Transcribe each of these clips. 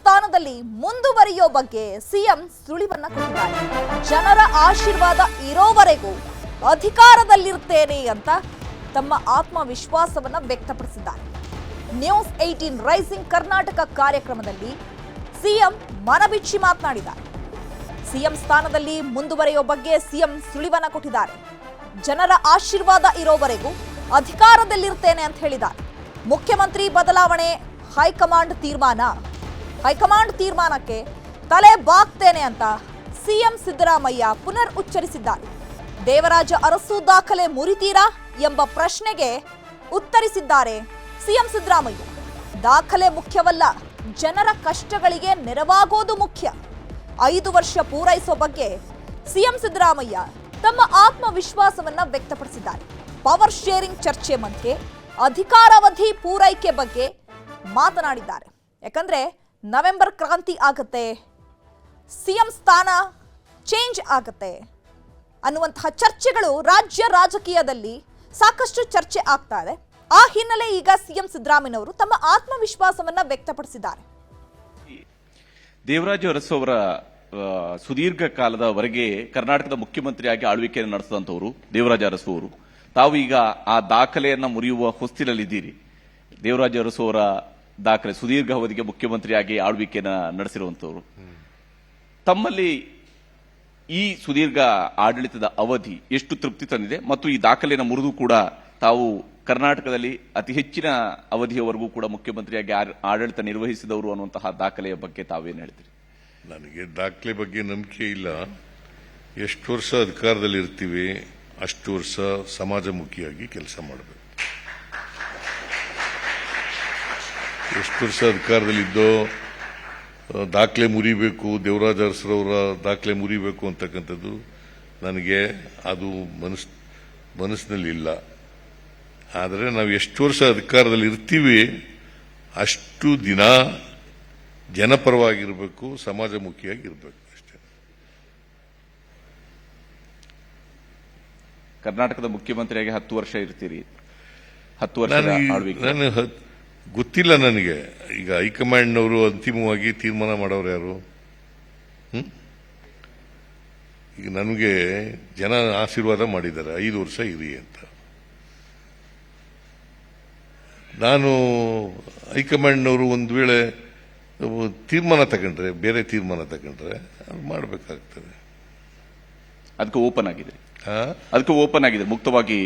ಸ್ಥಾನದಲ್ಲಿ ಮುಂದುವರಿಯೋ ಬಗ್ಗೆ ಸಿಎಂ ಸುಳಿವನ್ನ ಕೊಟ್ಟಿದ್ದಾರೆ. ಜನರ ಆಶೀರ್ವಾದ ಇರೋವರೆಗೂ ಅಧಿಕಾರದಲ್ಲಿರ್ತೇನೆ ಅಂತ ತಮ್ಮ ಆತ್ಮವಿಶ್ವಾಸವನ್ನ ವ್ಯಕ್ತಪಡಿಸಿದ್ದಾರೆ. ನ್ಯೂಸ್ 18 ರೈಸಿಂಗ್ ಕರ್ನಾಟಕ ಕಾರ್ಯಕ್ರಮದಲ್ಲಿ ಸಿಎಂ ಮನಬಿಚ್ಚಿ ಮಾತನಾಡಿದ್ದಾರೆ. ಸಿಎಂ ಸ್ಥಾನದಲ್ಲಿ ಮುಂದುವರಿಯೋ ಬಗ್ಗೆ ಸಿಎಂ ಸುಳಿವನ್ನ ಕೊಟ್ಟಿದ್ದಾರೆ. ಜನರ ಆಶೀರ್ವಾದ ಇರೋವರೆಗೂ ಅಧಿಕಾರದಲ್ಲಿರ್ತೇನೆ ಅಂತ ಹೇಳಿದ್ದಾರೆ. ಮುಖ್ಯಮಂತ್ರಿ ಬದಲಾವಣೆ ಹೈಕಮಾಂಡ್ ತೀರ್ಮಾನಕ್ಕೆ ತಲೆ ಬಾಗ್ತೇನೆ ಅಂತ ಸಿಎಂ ಸಿದ್ದರಾಮಯ್ಯ ಪುನರ್ ಉಚ್ಚರಿಸಿದ್ದಾರೆ. ದೇವರಾಜ ಅರಸು ದಾಖಲೆ ಮುರಿತೀರಾ ಎಂಬ ಪ್ರಶ್ನೆಗೆ ಉತ್ತರಿಸಿದ್ದಾರೆ ಸಿಎಂ ಸಿದ್ದರಾಮಯ್ಯ. ದಾಖಲೆ ಮುಖ್ಯವಲ್ಲ, ಜನರ ಕಷ್ಟಗಳಿಗೆ ನೆರವಾಗೋದು ಮುಖ್ಯ. 5 ವರ್ಷ ಪೂರೈಸೋ ಬಗ್ಗೆ ಸಿಎಂ ಸಿದ್ದರಾಮಯ್ಯ ತಮ್ಮ ಆತ್ಮವಿಶ್ವಾಸವನ್ನ ವ್ಯಕ್ತಪಡಿಸಿದ್ದಾರೆ. ಪವರ್ ಶೇರಿಂಗ್ ಚರ್ಚೆ ಮಧ್ಯೆ ಅಧಿಕಾರಾವಧಿ ಪೂರೈಕೆ ಬಗ್ಗೆ ಮಾತನಾಡಿದ್ದಾರೆ. ಯಾಕಂದ್ರೆ ನವೆಂಬರ್ ಕ್ರಾಂತಿ ಆಗತ್ತೆ, ಸಿಎಂ ಸ್ಥಾನ ಚೇಂಜ್ ಆಗತ್ತೆ ಅನ್ನುವಂತಹ ಚರ್ಚೆಗಳು ರಾಜ್ಯ ರಾಜಕೀಯದಲ್ಲಿ ಸಾಕಷ್ಟು ಚರ್ಚೆ ಆಗ್ತಾ ಇದೆ. ಆ ಹಿನ್ನೆಲೆ ಈಗ ಸಿಎಂ ಸಿದ್ದರಾಮಯ್ಯನವರು ತಮ್ಮ ಆತ್ಮವಿಶ್ವಾಸವನ್ನ ವ್ಯಕ್ತಪಡಿಸಿದ್ದಾರೆ. ದೇವರಾಜ ಅರಸು ಅವರ ಸುದೀರ್ಘ ಕಾಲದವರೆಗೆ ಕರ್ನಾಟಕದ ಮುಖ್ಯಮಂತ್ರಿಯಾಗಿ ಆಳ್ವಿಕೆಯನ್ನು ನಡೆಸಿದಂತವರು ದೇವರಾಜ ಅರಸು ಅವರು. ತಾವು ಈಗ ಆ ದಾಖಲೆಯನ್ನ ಮುರಿಯುವ ಹೊಸ್ತಿಲಲ್ಲಿದ್ದೀರಿ. ದೇವರಾಜ ಅರಸು ಅವರ ದಾಖಲೆ ಸುದೀರ್ಘ ಅವಧಿಗೆ ಮುಖ್ಯಮಂತ್ರಿಯಾಗಿ ಆಳ್ವಿಕೆಯನ್ನು ನಡೆಸಿರುವಂತವರು. ತಮ್ಮಲ್ಲಿ ಈ ಸುದೀರ್ಘ ಆಡಳಿತದ ಅವಧಿ ಎಷ್ಟು ತೃಪ್ತಿ ತಂದಿದೆ ಮತ್ತು ಈ ದಾಖಲೆಯನ್ನು ಮುರಿದು ಕೂಡ ತಾವು ಕರ್ನಾಟಕದಲ್ಲಿ ಅತಿ ಹೆಚ್ಚಿನ ಅವಧಿಯವರೆಗೂ ಕೂಡ ಮುಖ್ಯಮಂತ್ರಿಯಾಗಿ ಆಡಳಿತ ನಿರ್ವಹಿಸಿದವರು ಅನ್ನುವಂತಹ ದಾಖಲೆಯ ಬಗ್ಗೆ ತಾವೇನು ಹೇಳ್ತೀರಿ? ನನಗೆ ದಾಖಲೆ ಬಗ್ಗೆ ನಂಬಿಕೆ ಇಲ್ಲ. ಎಷ್ಟು ವರ್ಷ ಅಧಿಕಾರದಲ್ಲಿ ಇರ್ತೀವಿ ಅಷ್ಟು ವರ್ಷ ಸಮಾಜಮುಖಿಯಾಗಿ ಕೆಲಸ ಮಾಡಬೇಕು. ಎಷ್ಟು ವರ್ಷ ಅಧಿಕಾರದಲ್ಲಿದ್ದೋ ದಾಖಲೆ ಮುರಿಬೇಕು, ದೇವರಾಜ ಅರಸರವರ ದಾಖಲೆ ಮುರಿಬೇಕು ಅಂತಕ್ಕಂಥದ್ದು ನನಗೆ ಅದು ಮನಸ್ಸಿನಲ್ಲಿ ಇಲ್ಲ. ಆದರೆ ನಾವು ಎಷ್ಟು ವರ್ಷ ಅಧಿಕಾರದಲ್ಲಿ ಇರ್ತೀವಿ ಅಷ್ಟು ದಿನ ಜನಪರವಾಗಿರಬೇಕು, ಸಮಾಜಮುಖಿಯಾಗಿರ್ಬೇಕು ಅಷ್ಟೇ. ಕರ್ನಾಟಕದ ಮುಖ್ಯಮಂತ್ರಿಯಾಗಿ 10 ವರ್ಷ ಇರ್ತೀರಿ. 10 ವರ್ಷ ಗೊತ್ತಿಲ್ಲ ನನಗೆ. ಈಗ ಹೈಕಮಾಂಡ್ನವರು ಅಂತಿಮವಾಗಿ ತೀರ್ಮಾನ ಮಾಡೋರು ಯಾರು? ಈಗ ನನಗೆ ಜನ ಆಶೀರ್ವಾದ ಮಾಡಿದ್ದಾರೆ 5 ವರ್ಷ ಇರಿ ಅಂತ. ನಾನು ಹೈಕಮಾಂಡ್ನವರು ಒಂದು ವೇಳೆ ತೀರ್ಮಾನ ತಗೊಂಡ್ರೆ, ಬೇರೆ ತೀರ್ಮಾನ ತಗೊಂಡ್ರೆ ಅದು ಮಾಡಬೇಕಾಗ್ತದೆ. ಅದಕ್ಕೆ ಓಪನ್ ಆಗಿದೆ ಮುಕ್ತವಾಗಿ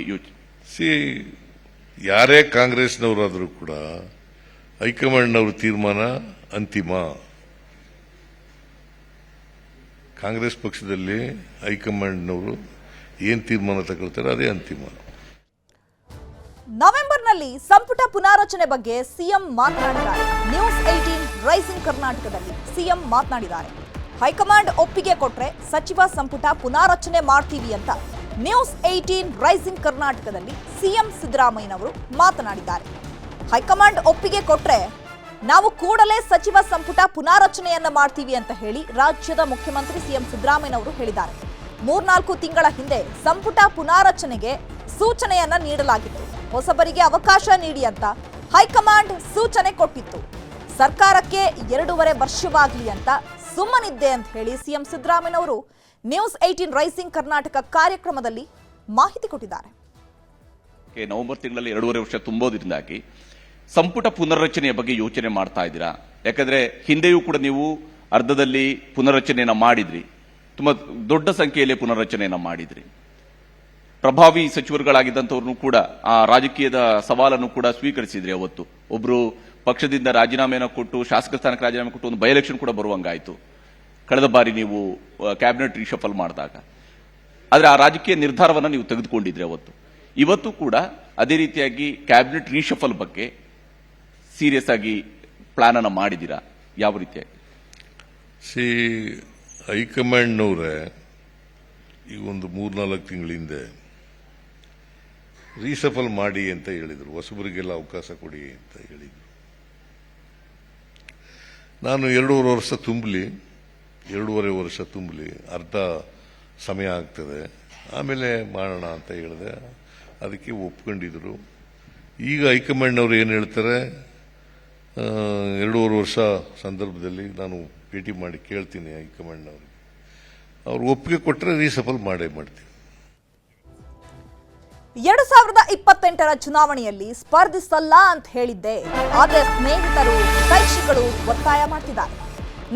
ಯಾರೇ ಕಾಂಗ್ರೆಸ್ನವರಾದರೂ ಕೂಡ ಹೈಕಮಾಂಡ್ನವ್ರ ತೀರ್ಮಾನ ಅಂತಿಮ. ಕಾಂಗ್ರೆಸ್ ಪಕ್ಷದಲ್ಲಿ ಹೈಕಮಾಂಡ್ನವರು ಏನ್ ತೀರ್ಮಾನ ತಗೊಳ್ತಾರೆ ಅದೇ ಅಂತಿಮ. ನವೆಂಬರ್ನಲ್ಲಿ ಸಂಪುಟ ಪುನಾರಚನೆ ಬಗ್ಗೆ ಸಿಎಂ ಮಾತನಾಡಿದ್ದಾರೆ. ನ್ಯೂಸ್ 18 ರೈಸಿಂಗ್ ಕರ್ನಾಟಕದಲ್ಲಿ ಸಿಎಂ ಮಾತನಾಡಿದ್ದಾರೆ. ಹೈಕಮಾಂಡ್ ಒಪ್ಪಿಗೆ ಕೊಟ್ರೆ ಸಚಿವ ಸಂಪುಟ ಪುನಾರಚನೆ ಮಾಡ್ತೀವಿ ಅಂತ ನ್ಯೂಸ್ 18 ರೈಸಿಂಗ್ ಕರ್ನಾಟಕದಲ್ಲಿ ಸಿಎಂ ಸಿದ್ದರಾಮಯ್ಯನವರು ಮಾತನಾಡಿದ್ದಾರೆ. ಹೈಕಮಾಂಡ್ ಒಪ್ಪಿಗೆ ಕೊಟ್ರೆ ನಾವು ಕೂಡಲೇ ಸಚಿವ ಸಂಪುಟ ಪುನಾರಚನೆಯನ್ನ ಮಾಡ್ತೀವಿ ಅಂತ ಹೇಳಿ ರಾಜ್ಯದ ಮುಖ್ಯಮಂತ್ರಿ ಸಿಎಂ ಸಿದ್ದರಾಮಯ್ಯನವರು ಹೇಳಿದ್ದಾರೆ. 3-4 ತಿಂಗಳ ಹಿಂದೆ ಸಂಪುಟ ಪುನಾರಚನೆಗೆ ಸೂಚನೆಯನ್ನ ನೀಡಲಾಗಿತ್ತು. ಹೊಸಬರಿಗೆ ಅವಕಾಶ ನೀಡಿ ಅಂತ ಹೈಕಮಾಂಡ್ ಸೂಚನೆ ಕೊಟ್ಟಿತ್ತು. ಸರ್ಕಾರಕ್ಕೆ 2.5 ವರ್ಷವಾಗಲಿ ಅಂತ ಸುಮ್ಮನಿದ್ದೆ ಅಂತ ಹೇಳಿ ಸಿಎಂ ಸಿದ್ದರಾಮಯ್ಯನವರು ನ್ಯೂಸ್ 18 ರೈಸಿಂಗ್ ಕರ್ನಾಟಕ ಕಾರ್ಯಕ್ರಮದಲ್ಲಿ ಮಾಹಿತಿ ಕೊಟ್ಟಿದ್ದಾರೆ. ನವೆಂಬರ್ ತಿಂಗಳಲ್ಲಿ 2.5 ವರ್ಷ ತುಂಬೋದ್ರಿಂದಾಗಿ ಸಂಪುಟ ಪುನರ್ರಚನೆಯ ಬಗ್ಗೆ ಯೋಚನೆ ಮಾಡ್ತಾ ಇದ್ದೀರಾ? ಯಾಕಂದ್ರೆ ಹಿಂದೆಯೂ ಕೂಡ ನೀವು ಅರ್ಧದಲ್ಲಿ ಪುನರ್ರಚನೆಯನ್ನ ಮಾಡಿದ್ರಿ, ತುಂಬಾ ದೊಡ್ಡ ಸಂಖ್ಯೆಯಲ್ಲಿ ಪುನರ್ರಚನೆಯನ್ನ ಮಾಡಿದ್ರಿ. ಪ್ರಭಾವಿ ಸಚಿವರುಗಳಾಗಿದ್ದಂಥವ್ರನ್ನು ಕೂಡ ಆ ರಾಜಕೀಯದ ಸವಾಲನ್ನು ಕೂಡ ಸ್ವೀಕರಿಸಿದ್ರಿ. ಅವತ್ತು ಒಬ್ರು ಪಕ್ಷದಿಂದ ರಾಜೀನಾಮೆಯನ್ನು ಕೊಟ್ಟು, ಶಾಸಕ ಸ್ಥಾನಕ್ಕೆ ರಾಜೀನಾಮೆ ಕೊಟ್ಟು ಒಂದು ಬೈ ಎಲೆಕ್ಷನ್ ಕೂಡ ಬರುವಂಗಾಯ್ತು ಕಳೆದ ಬಾರಿ ನೀವು ಕ್ಯಾಬಿನೆಟ್ ರೀಶಫಲ್ ಮಾಡಿದಾಗ. ಆದ್ರೆ ಆ ರಾಜಕೀಯ ನಿರ್ಧಾರವನ್ನು ನೀವು ತೆಗೆದುಕೊಂಡಿದ್ರಿ ಅವತ್ತು. ಇವತ್ತು ಕೂಡ ಅದೇ ರೀತಿಯಾಗಿ ಕ್ಯಾಬಿನೆಟ್ ರೀಶಫಲ್ ಬಗ್ಗೆ ಸೀರಿಯಸ್ ಆಗಿ ಪ್ಲಾನ್ ಅನ್ನು ಮಾಡಿದ್ದೀರಾ? ಯಾವ ರೀತಿಯಾಗಿ? ಹೈಕಮಾಂಡ್ನವರೇ ಈಗ ಒಂದು 3-4 ತಿಂಗಳ ಹಿಂದೆ ರೀಸಫಲ್ ಮಾಡಿ ಅಂತ ಹೇಳಿದ್ರು, ಹೊಸಬರಿಗೆಲ್ಲ ಅವಕಾಶ ಕೊಡಿ ಅಂತ ಹೇಳಿದ್ರು. ನಾನು 2.5 ವರ್ಷ ತುಂಬಲಿ, 2.5 ವರ್ಷ ತುಂಬಲಿ, ಅರ್ಧ ಸಮಯ ಆಗ್ತದೆ, ಆಮೇಲೆ ಮಾಡೋಣ ಅಂತ ಹೇಳಿದೆ. ಅದಕ್ಕೆ ಒಪ್ಕೊಂಡಿದ್ರು. ಈಗ ಹೈಕಮಾಂಡ್ನವರು ಏನು ಹೇಳ್ತಾರೆ, 2.5 ವರ್ಷ ಸಂದರ್ಭದಲ್ಲಿ ನಾನು ಭೇಟಿ ಮಾಡಿ ಕೇಳ್ತೀನಿ ಹೈಕಮಾಂಡ್ನವ್ರಿಗೆ. ಅವ್ರು ಒಪ್ಪಿಗೆ ಕೊಟ್ಟರೆ ರೀಸಫಲ್ ಮಾಡೇ ಮಾಡ್ತೀನಿ. 2028ರ ಚುನಾವಣೆಯಲ್ಲಿ ಸ್ಪರ್ಧಿಸಲ್ಲ ಅಂತ ಹೇಳಿದ್ದೆ, ಆದ್ರೆ ಸ್ನೇಹಿತರು ಕೈಷಿಗಳು ಒತ್ತಾಯ ಮಾಡ್ತಿದ್ದಾರೆ.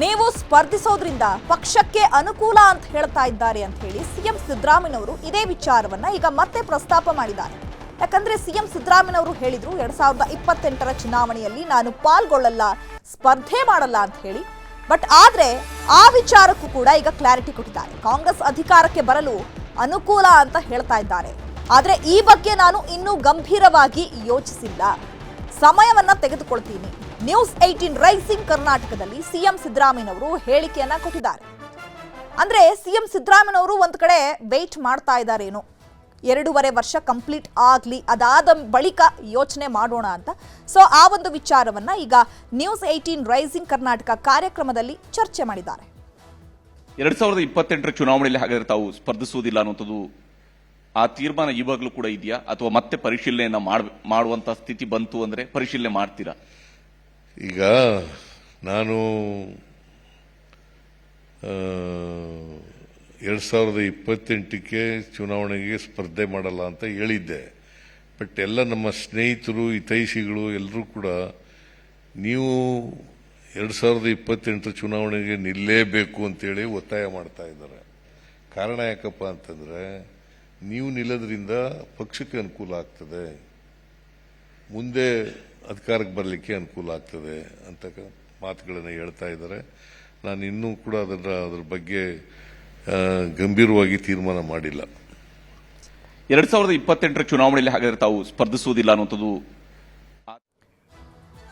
ನೀವು ಸ್ಪರ್ಧಿಸೋದ್ರಿಂದ ಪಕ್ಷಕ್ಕೆ ಅನುಕೂಲ ಅಂತ ಹೇಳ್ತಾ ಇದ್ದಾರೆ ಅಂತ ಹೇಳಿ ಸಿಎಂ ಸಿದ್ದರಾಮಯ್ಯನವರು ಇದೇ ವಿಚಾರವನ್ನ ಈಗ ಮತ್ತೆ ಪ್ರಸ್ತಾಪ ಮಾಡಿದ್ದಾರೆ. ಯಾಕಂದ್ರೆ ಸಿಎಂ ಸಿದ್ದರಾಮಯ್ಯನವರು ಹೇಳಿದ್ರು 2028ರ ಚುನಾವಣೆಯಲ್ಲಿ ನಾನು ಪಾಲ್ಗೊಳ್ಳಲ್ಲ, ಸ್ಪರ್ಧೆ ಮಾಡಲ್ಲ ಅಂತ ಹೇಳಿ. ಬಟ್ ಆದ್ರೆ ಆ ವಿಚಾರಕ್ಕೂ ಕೂಡ ಈಗ ಕ್ಲಾರಿಟಿ ಕೊಟ್ಟಿದ್ದಾರೆ. ಕಾಂಗ್ರೆಸ್ ಅಧಿಕಾರಕ್ಕೆ ಬರಲು ಅನುಕೂಲ ಅಂತ ಹೇಳ್ತಾ ಇದ್ದಾರೆ. ಆದ್ರೆ ಈ ಬಗ್ಗೆ ನಾನು ಇನ್ನೂ ಗಂಭೀರವಾಗಿ ಯೋಚಿಸಿಲ್ಲ, ಸಮಯವನ್ನ ತೆಗೆದುಕೊಳ್ತೀನಿ. ನ್ಯೂಸ್ 18 ರೈಸಿಂಗ್ ಕರ್ನಾಟಕದಲ್ಲಿ ಸಿಎಂ ಸಿದ್ದರಾಮಯ್ಯನವರು ಹೇಳಿಕೆಯನ್ನ ಕೊಟ್ಟಿದ್ದಾರೆ. ಅಂದ್ರೆ ಸಿಎಂ ಸಿದ್ದರಾಮಯ್ಯನವರು ಒಂದ್ ಕಡೆ ವೇಟ್ ಮಾಡ್ತಾ ಇದ್ದಾರೇನೋ, 2.5 ವರ್ಷ ಕಂಪ್ಲೀಟ್ ಆಗ್ಲಿ, ಅದಾದ ಬಳಿಕ ಯೋಚನೆ ಮಾಡೋಣ ಅಂತ. ಸೊ ಆ ಒಂದು ವಿಚಾರವನ್ನ ಈಗ ನ್ಯೂಸ್ 18 ರೈಸಿಂಗ್ ಕರ್ನಾಟಕ ಕಾರ್ಯಕ್ರಮದಲ್ಲಿ ಚರ್ಚೆ ಮಾಡಿದ್ದಾರೆ. 2028ರ ಚುನಾವಣೆಯಲ್ಲಿ ಹಾಗಾದ್ರೆ ತಾವು ಸ್ಪರ್ಧಿಸುವುದಿಲ್ಲ ಅನ್ನುವಂಥದ್ದು ಆ ತೀರ್ಮಾನ ಇವಾಗಲೂ ಕೂಡ ಇದೆಯಾ, ಅಥವಾ ಮತ್ತೆ ಪರಿಶೀಲನೆಯನ್ನ ಮಾಡುವಂತ ಸ್ಥಿತಿ ಬಂತು ಅಂದ್ರೆ ಪರಿಶೀಲನೆ ಮಾಡ್ತೀರಾ? ಈಗ ನಾನು 2028ಕ್ಕೆ ಚುನಾವಣೆಗೆ ಸ್ಪರ್ಧೆ ಮಾಡಲ್ಲ ಅಂತ ಹೇಳಿದ್ದೆ. ಬಟ್ ಎಲ್ಲ ನಮ್ಮ ಸ್ನೇಹಿತರು ಹಿತೈಷಿಗಳು ಎಲ್ಲರೂ ಕೂಡ ನೀವು 2028 ಚುನಾವಣೆಗೆ ನಿಲ್ಲೇಬೇಕು ಅಂತೇಳಿ ಒತ್ತಾಯ ಮಾಡ್ತಾ ಇದ್ದಾರೆ. ಕಾರಣ ಯಾಕಪ್ಪ ಅಂತಂದ್ರೆ ನೀವು ನಿಲ್ಲೋದ್ರಿಂದ ಪಕ್ಷಕ್ಕೆ ಅನುಕೂಲ ಆಗ್ತದೆ, ಮುಂದೆ ಅಧಿಕಾರಕ್ಕೆ ಬರಲಿಕ್ಕೆ ಅನುಕೂಲ ಆಗ್ತದೆ ಅಂತ ಮಾತುಗಳನ್ನು ಹೇಳ್ತಾ ಇದ್ದಾರೆ. ನಾನು ಇನ್ನೂ ಕೂಡ ಅದರ ಬಗ್ಗೆ ಗಂಭೀರವಾಗಿ ತೀರ್ಮಾನ ಮಾಡಿಲ್ಲ. 2028ರ ಚುನಾವಣೆಯಲ್ಲಿ ಹಾಗಾದ್ರೆ ತಾವು ಸ್ಪರ್ಧಿಸುವುದಿಲ್ಲ ಅನ್ನುವಂಥದ್ದು.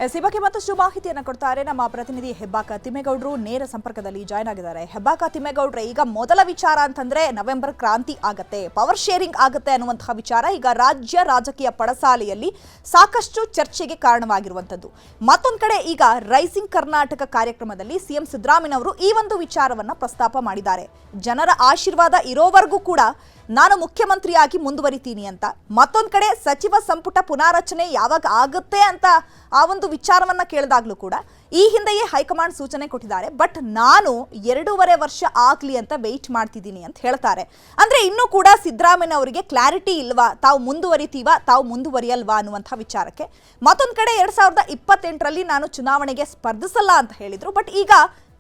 ಈ ಬಗ್ಗೆ ಮತ್ತಷ್ಟು ಮಾಹಿತಿಯನ್ನು ಕೊಡ್ತಾರೆ ನಮ್ಮ ಪ್ರತಿನಿಧಿ ಹೆಬ್ಬಾಕ ತಿಮ್ಮೇಗೌಡರು, ನೇರ ಸಂಪರ್ಕದಲ್ಲಿ ಜಾಯ್ನ್ ಆಗಿದ್ದಾರೆ. ಹೆಬ್ಬಾಕ ತಿಮ್ಮೇಗೌಡ್ರೆ, ಈಗ ಮೊದಲ ವಿಚಾರ ಅಂತಂದ್ರೆ ನವೆಂಬರ್ ಕ್ರಾಂತಿ ಆಗತ್ತೆ, ಪವರ್ ಶೇರಿಂಗ್ ಆಗತ್ತೆ ಅನ್ನುವಂತಹ ವಿಚಾರ ಈಗ ರಾಜ್ಯ ರಾಜಕೀಯ ಪಡಸಾಲೆಯಲ್ಲಿ ಸಾಕಷ್ಟು ಚರ್ಚೆಗೆ ಕಾರಣವಾಗಿರುವಂತದ್ದು. ಮತ್ತೊಂದು ಕಡೆ ಈಗ ರೈಸಿಂಗ್ ಕರ್ನಾಟಕ ಕಾರ್ಯಕ್ರಮದಲ್ಲಿ ಸಿಎಂ ಸಿದ್ದರಾಮಯ್ಯನವರು ಈ ಒಂದು ವಿಚಾರವನ್ನ ಪ್ರಸ್ತಾಪ ಮಾಡಿದ್ದಾರೆ. ಜನರ ಆಶೀರ್ವಾದ ಇರೋವರೆಗೂ ಕೂಡ ನಾನು ಮುಖ್ಯಮಂತ್ರಿಯಾಗಿ ಮುಂದುವರಿತೀನಿ ಅಂತ. ಮತ್ತೊಂದು ಕಡೆ ಸಚಿವ ಸಂಪುಟ ಪುನಾರಚನೆ ಯಾವಾಗ ಆಗುತ್ತೆ ಅಂತ ಆ ಒಂದು ವಿಚಾರವನ್ನ ಕೇಳಿದಾಗ್ಲೂ ಕೂಡ ಈ ಹಿಂದೆಯೇ ಹೈಕಮಾಂಡ್ ಸೂಚನೆ ಕೊಟ್ಟಿದ್ದಾರೆ. ಬಟ್ ನಾನು 2.5 ವರ್ಷ ಆಗ್ಲಿ ಅಂತ ವೆಯ್ಟ್ ಮಾಡ್ತಿದ್ದೀನಿ ಅಂತ ಹೇಳ್ತಾರೆ. ಅಂದ್ರೆ ಇನ್ನೂ ಕೂಡ ಸಿದ್ದರಾಮಯ್ಯ ಅವರಿಗೆ ಕ್ಲಾರಿಟಿ ಇಲ್ವಾ, ತಾವು ಮುಂದುವರಿತೀವಾ, ತಾವು ಮುಂದುವರಿಯಲ್ವಾ ಅನ್ನುವಂಥ ವಿಚಾರಕ್ಕೆ. ಮತ್ತೊಂದು ಕಡೆ 2028ರಲ್ಲಿ ನಾನು ಚುನಾವಣೆಗೆ ಸ್ಪರ್ಧಿಸಲ್ಲ ಅಂತ ಹೇಳಿದ್ರು. ಬಟ್ ಈಗ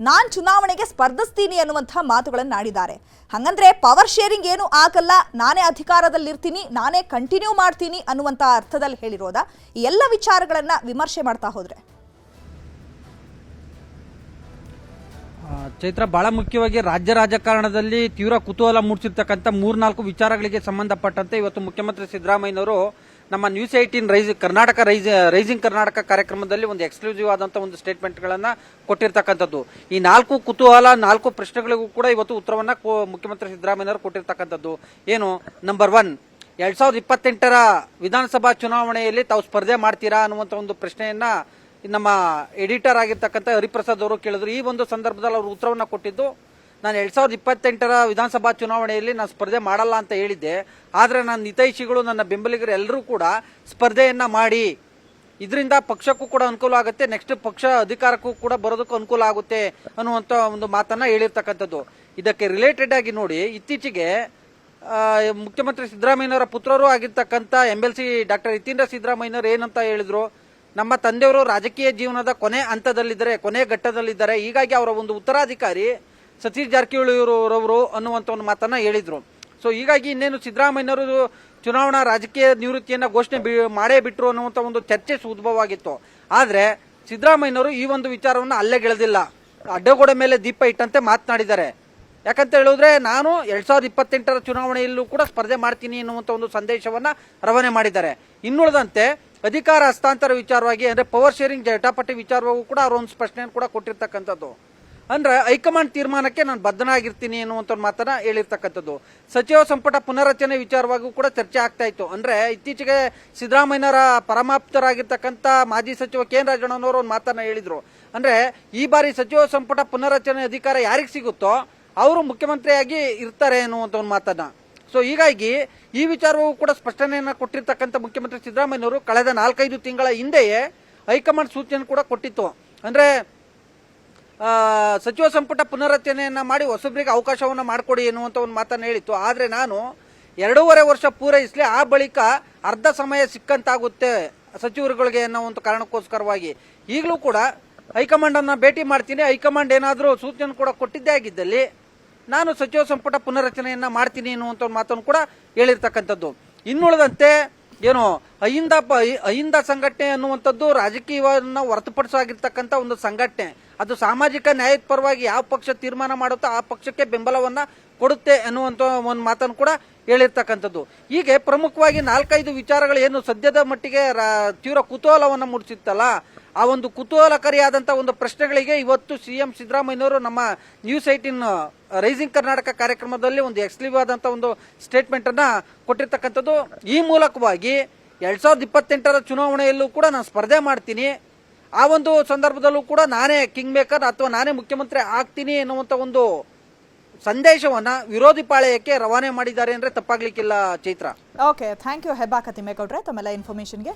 ನಾನ್ ಚುನಾವಣೆಗೆ ಸ್ಪರ್ಧಿಸ್ತೀನಿ ಅನ್ನುವಂಥ ಮಾತುಗಳನ್ನು ಆಡಿದ್ದಾರೆ. ಹಂಗಂದ್ರೆ ಪವರ್ ಶೇರಿಂಗ್ ಏನು ಆಗಲ್ಲ, ನಾನೇ ಅಧಿಕಾರದಲ್ಲಿರ್ತೀನಿ, ನಾನೇ ಕಂಟಿನ್ಯೂ ಮಾಡ್ತೀನಿ ಅನ್ನುವಂಥ ಅರ್ಥದಲ್ಲಿ ಹೇಳಿರೋದ ಈ ಎಲ್ಲ ವಿಚಾರಗಳನ್ನ ವಿಮರ್ಶೆ ಮಾಡ್ತಾ ಹೋದ್ರೆ ಚೈತ್ರ, ಬಹಳ ಮುಖ್ಯವಾಗಿ ರಾಜ್ಯ ರಾಜಕಾರಣದಲ್ಲಿ ತೀವ್ರ ಕುತೂಹಲ ಮೂಡಿಸಿರ್ತಕ್ಕಂಥ 3-4 ವಿಚಾರಗಳಿಗೆ ಸಂಬಂಧಪಟ್ಟಂತೆ ಇವತ್ತು ಮುಖ್ಯಮಂತ್ರಿ ಸಿದ್ದರಾಮಯ್ಯನವರು ನಮ್ಮ ನ್ಯೂಸ್ 18 ರೈಸಿಂಗ್ ಕರ್ನಾಟಕ ಕಾರ್ಯಕ್ರಮದಲ್ಲಿ ಒಂದು ಎಕ್ಸ್ಕ್ಲೂಸಿವ್ ಆದಂತಹ ಒಂದು ಸ್ಟೇಟ್ಮೆಂಟ್ ಗಳನ್ನ ಕೊಟ್ಟಿರ್ತಕ್ಕಂಥದ್ದು. ಈ 4 ಕುತೂಹಲ 4 ಪ್ರಶ್ನೆಗಳಿಗೂ ಕೂಡ ಇವತ್ತು ಉತ್ತರವನ್ನ ಮುಖ್ಯಮಂತ್ರಿ ಸಿದ್ದರಾಮಯ್ಯನವರು ಕೊಟ್ಟಿರ್ತಕ್ಕಂಥದ್ದು. ಏನು? ನಂಬರ್ 1, 2028ರ ವಿಧಾನಸಭಾ ಚುನಾವಣೆಯಲ್ಲಿ ತಾವು ಸ್ಪರ್ಧೆ ಮಾಡ್ತೀರಾ ಅನ್ನುವಂತ ಒಂದು ಪ್ರಶ್ನೆಯನ್ನ ನಮ್ಮ ಎಡಿಟರ್ ಆಗಿರ್ತಕ್ಕಂಥ ಹರಿಪ್ರಸಾದ್ ಅವರು ಕೇಳಿದ್ರು. ಈ ಒಂದು ಸಂದರ್ಭದಲ್ಲಿ ಅವರು ಉತ್ತರವನ್ನ ಕೊಟ್ಟಿದ್ದು, ನಾನು 2028ರ ವಿಧಾನಸಭಾ ಚುನಾವಣೆಯಲ್ಲಿ ನಾನು ಸ್ಪರ್ಧೆ ಮಾಡಲ್ಲ ಅಂತ ಹೇಳಿದ್ದೆ. ಆದ್ರೆ ನನ್ನ ಹಿತೈಷಿಗಳು, ನನ್ನ ಬೆಂಬಲಿಗರು ಎಲ್ಲರೂ ಕೂಡ ಸ್ಪರ್ಧೆಯನ್ನ ಮಾಡಿ, ಇದರಿಂದ ಪಕ್ಷಕ್ಕೂ ಕೂಡ ಅನುಕೂಲ ಆಗುತ್ತೆ, ನೆಕ್ಸ್ಟ್ ಪಕ್ಷ ಅಧಿಕಾರಕ್ಕೂ ಕೂಡ ಬರೋದಕ್ಕೂ ಅನುಕೂಲ ಆಗುತ್ತೆ ಅನ್ನುವಂತ ಒಂದು ಮಾತನ್ನ ಹೇಳಿರ್ತಕ್ಕಂಥದ್ದು. ಇದಕ್ಕೆ ರಿಲೇಟೆಡ್ ಆಗಿ ನೋಡಿ, ಇತ್ತೀಚೆಗೆ ಮುಖ್ಯಮಂತ್ರಿ ಸಿದ್ದರಾಮಯ್ಯನವರ ಪುತ್ರರು ಆಗಿರ್ತಕ್ಕಂಥ MLC ಡಾಕ್ಟರ್ ಯತೀಂದ್ರ ಸಿದ್ದರಾಮಯ್ಯನವರು ಏನಂತ ಹೇಳಿದ್ರು, ನಮ್ಮ ತಂದೆಯವರು ರಾಜಕೀಯ ಜೀವನದ ಕೊನೆ ಹಂತದಲ್ಲಿದ್ದಾರೆ, ಕೊನೆ ಘಟ್ಟದಲ್ಲಿದ್ದಾರೆ, ಹೀಗಾಗಿ ಅವರ ಒಂದು ಉತ್ತರಾಧಿಕಾರಿ ಸತೀಶ್ ಜಾರಕಿಹೊಳಿ ರವರು ಅನ್ನುವಂತ ಒಂದು ಮಾತನ್ನ ಹೇಳಿದ್ರು. ಸೊ ಹೀಗಾಗಿ ಇನ್ನೇನು ಸಿದ್ದರಾಮಯ್ಯನವರು ಚುನಾವಣಾ ರಾಜಕೀಯ ನಿವೃತ್ತಿಯನ್ನ ಘೋಷಣೆ ಮಾಡೇ ಬಿಟ್ರು ಅನ್ನುವಂತ ಒಂದು ಚರ್ಚೆ ಉದ್ಭವವಾಗಿತ್ತು. ಆದ್ರೆ ಸಿದ್ದರಾಮಯ್ಯನವರು ಈ ಒಂದು ವಿಚಾರವನ್ನು ಅಲ್ಲೆಗೆಳೆದಿಲ್ಲ, ಅಡ್ಡಗೋಡೆ ಮೇಲೆ ದೀಪ ಇಟ್ಟಂತೆ ಮಾತನಾಡಿದ್ದಾರೆ. ಯಾಕಂತ ಹೇಳಿದ್ರೆ, ನಾನು 2028ರ ಚುನಾವಣೆಯಲ್ಲೂ ಕೂಡ ಸ್ಪರ್ಧೆ ಮಾಡ್ತೀನಿ ಎನ್ನುವಂತ ಒಂದು ಸಂದೇಶವನ್ನ ರವಾನೆ ಮಾಡಿದ್ದಾರೆ. ಇನ್ನುಳಿದಂತೆ ಅಧಿಕಾರ ಹಸ್ತಾಂತರ ವಿಚಾರವಾಗಿ, ಅಂದ್ರೆ ಪವರ್ ಶೇರಿಂಗ್ ಜಟಾಪಟಿ ವಿಚಾರವಾಗೂ ಕೂಡ ಅವರು ಒಂದು ಸ್ಪಷ್ಟನೆಯನ್ನು ಕೂಡ ಕೊಟ್ಟಿರ್ತಕ್ಕಂಥದ್ದು. ಅಂದ್ರೆ ಹೈಕಮಾಂಡ್ ತೀರ್ಮಾನಕ್ಕೆ ನಾನು ಬದ್ಧನಾಗಿರ್ತೀನಿ ಅನ್ನುವಂತ ಮಾತನ್ನ ಹೇಳಿರ್ತಕ್ಕಂಥದ್ದು. ಸಚಿವ ಸಂಪುಟ ಪುನರಚನೆ ವಿಚಾರವಾಗೂ ಕೂಡ ಚರ್ಚೆ ಆಗ್ತಾ ಇತ್ತು. ಅಂದ್ರೆ ಇತ್ತೀಚೆಗೆ ಸಿದ್ದರಾಮಯ್ಯನವರ ಪರಮಾಪ್ತರಾಗಿರ್ತಕ್ಕಂಥ ಮಾಜಿ ಸಚಿವ KN ರಾಜಣ್ಣನವರು ಒಂದು ಮಾತನ್ನ ಹೇಳಿದ್ರು. ಅಂದ್ರೆ ಈ ಬಾರಿ ಸಚಿವ ಸಂಪುಟ ಪುನರಚನೆ ಅಧಿಕಾರ ಯಾರಿಗೆ ಸಿಗುತ್ತೋ ಅವರು ಮುಖ್ಯಮಂತ್ರಿಯಾಗಿ ಇರ್ತಾರೆ ಅನ್ನುವಂತ ಒಂದು ಮಾತನ್ನ. ಸೊ ಹೀಗಾಗಿ ಈ ವಿಚಾರವೂ ಕೂಡ ಸ್ಪಷ್ಟನೆಯನ್ನ ಕೊಟ್ಟಿರ್ತಕ್ಕಂಥ ಮುಖ್ಯಮಂತ್ರಿ ಸಿದ್ದರಾಮಯ್ಯನವರು ಕಳೆದ 4-5 ತಿಂಗಳ ಹಿಂದೆಯೇ ಹೈಕಮಾಂಡ್ ಸೂಚನೆ ಕೂಡ ಕೊಟ್ಟಿತ್ತು. ಅಂದ್ರೆ ಸಚಿವ ಸಂಪುಟ ಪುನರ್ರಚನೆಯನ್ನ ಮಾಡಿ ಹೊಸಬರಿಗೆ ಅವಕಾಶವನ್ನ ಮಾಡಿಕೊಡಿ ಎನ್ನುವಂತ ಒಂದು ಮಾತನ್ನ ಹೇಳಿತ್ತು. ಆದ್ರೆ ನಾನು 2.5 ವರ್ಷ ಪೂರೈಸಲಿ, ಆ ಬಳಿಕ ಅರ್ಧ ಸಮಯ ಸಿಕ್ಕಂತಾಗುತ್ತೆ ಸಚಿವರುಗಳಿಗೆ ಅನ್ನೋ ಒಂದು ಕಾರಣಕ್ಕೋಸ್ಕರವಾಗಿ ಈಗಲೂ ಕೂಡ ಹೈಕಮಾಂಡ್ ಅನ್ನ ಭೇಟಿ ಮಾಡ್ತೀನಿ, ಹೈಕಮಾಂಡ್ ಏನಾದರೂ ಸೂಚನೆ ಕೂಡ ಕೊಟ್ಟಿದ್ದೇ ಆಗಿದ್ದಲ್ಲಿ ನಾನು ಸಚಿವ ಸಂಪುಟ ಪುನರ್ರಚನೆಯನ್ನ ಮಾಡ್ತೀನಿ ಎನ್ನುವಂತ ಒಂದು ಮಾತನ್ನು ಕೂಡ ಹೇಳಿರ್ತಕ್ಕಂಥದ್ದು. ಇನ್ನುಳಿದಂತೆ ಏನು ಅಹಿಂದ ಸಂಘಟನೆ ಅನ್ನುವಂಥದ್ದು ರಾಜಕೀಯವನ್ನ ಹೊರತುಪಡಿಸಾಗಿರ್ತಕ್ಕಂಥ ಒಂದು ಸಂಘಟನೆ. ಅದು ಸಾಮಾಜಿಕ ನ್ಯಾಯದ ಪರವಾಗಿ ಯಾವ ಪಕ್ಷ ತೀರ್ಮಾನ ಮಾಡುತ್ತೋ ಆ ಪಕ್ಷಕ್ಕೆ ಬೆಂಬಲವನ್ನ ಕೊಡುತ್ತೆ ಅನ್ನುವಂತ ಒಂದು ಮಾತನ್ನು ಕೂಡ ಹೇಳಿರ್ತಕ್ಕಂಥದ್ದು. ಹೀಗೆ ಪ್ರಮುಖವಾಗಿ 4-5 ವಿಚಾರಗಳು ಏನು ಸದ್ಯದ ಮಟ್ಟಿಗೆ ತೀವ್ರ ಕುತೂಹಲವನ್ನ ಮೂಡಿಸಿತ್ತಲ್ಲ, ಆ ಒಂದು ಕುತೂಹಲಕಾರಿಯಾದಂತಹ ಒಂದು ಪ್ರಶ್ನೆಗಳಿಗೆ ಇವತ್ತು ಸಿಎಂ ಸಿದ್ದರಾಮಯ್ಯನವರು ನಮ್ಮ ನ್ಯೂಸ್ 18 ರೈಸಿಂಗ್ ಕರ್ನಾಟಕ ಕಾರ್ಯಕ್ರಮದಲ್ಲಿ ಒಂದು ಎಕ್ಸ್ಕ್ಲೂಸಿವ್ ಆದಂತಹ ಒಂದು ಸ್ಟೇಟ್ಮೆಂಟ್ ಅನ್ನ ಕೊಟ್ಟಿರ್ತಕ್ಕಂಥದ್ದು. ಈ ಮೂಲಕವಾಗಿ 2028ರ ಚುನಾವಣೆಯಲ್ಲೂ ಕೂಡ ನಾನು ಸ್ಪರ್ಧೆ ಮಾಡ್ತೀನಿ, ಆ ಒಂದು ಸಂದರ್ಭದಲ್ಲೂ ಕೂಡ ನಾನೇ ಕಿಂಗ್ ಮೇಕರ್ ಅಥವಾ ನಾನೇ ಮುಖ್ಯಮಂತ್ರಿ ಆಗ್ತೀನಿ ಎನ್ನುವಂತ ಒಂದು ಸಂದೇಶವನ್ನ ವಿರೋಧಿ ಪಾಳೆಯಕ್ಕೆ ರವಾನೆ ಮಾಡಿದ್ದಾರೆ ಅಂದ್ರೆ ತಪ್ಪಾಗ್ಲಿಕ್ಕಿಲ್ಲ. Chaitra, okay, thank you Hebbaka ತಿಮ್ಮೇಗೌಡ್ರೆ ತಮ್ಮೆಲ್ಲ ಇನ್ಫಾರ್ಮೇಶನ್ಗೆ.